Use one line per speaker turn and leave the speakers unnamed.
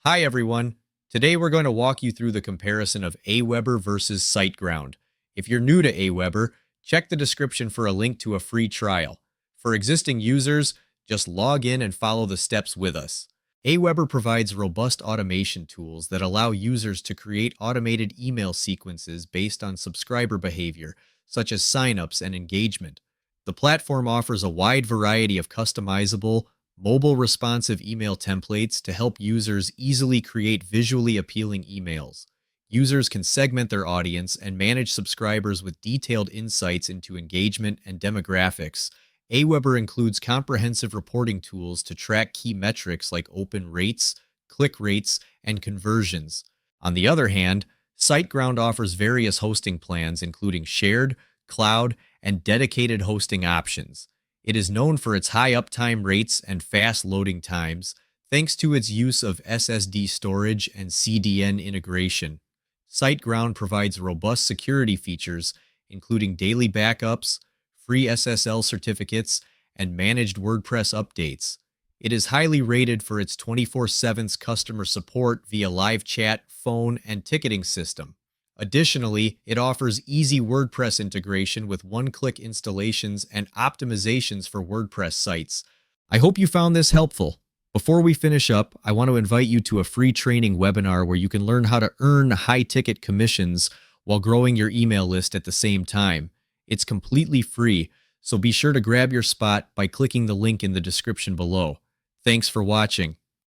Hi everyone. Today we're going to walk you through the comparison of AWeber versus SiteGround. If you're new to AWeber, check the description for a link to a free trial. For existing users, just log in and follow the steps with us. AWeber provides robust automation tools that allow users to create automated email sequences based on subscriber behavior, such as signups and engagement. The platform offers a wide variety of customizable, mobile responsive email templates to help users easily create visually appealing emails. Users can segment their audience and manage subscribers with detailed insights into engagement and demographics. AWeber includes comprehensive reporting tools to track key metrics like open rates, click rates, and conversions. On the other hand, SiteGround offers various hosting plans, including shared, cloud, and dedicated hosting options. It is known for its high uptime rates and fast loading times, thanks to its use of SSD storage and CDN integration. SiteGround provides robust security features, including daily backups, free SSL certificates, and managed WordPress updates. It is highly rated for its 24/7 customer support via live chat, phone, and ticketing system. Additionally, it offers easy WordPress integration with one-click installations and optimizations for WordPress sites. I hope you found this helpful. Before we finish up, I want to invite you to a free training webinar where you can learn how to earn high-ticket commissions while growing your email list at the same time. It's completely free, so be sure to grab your spot by clicking the link in the description below. Thanks for watching.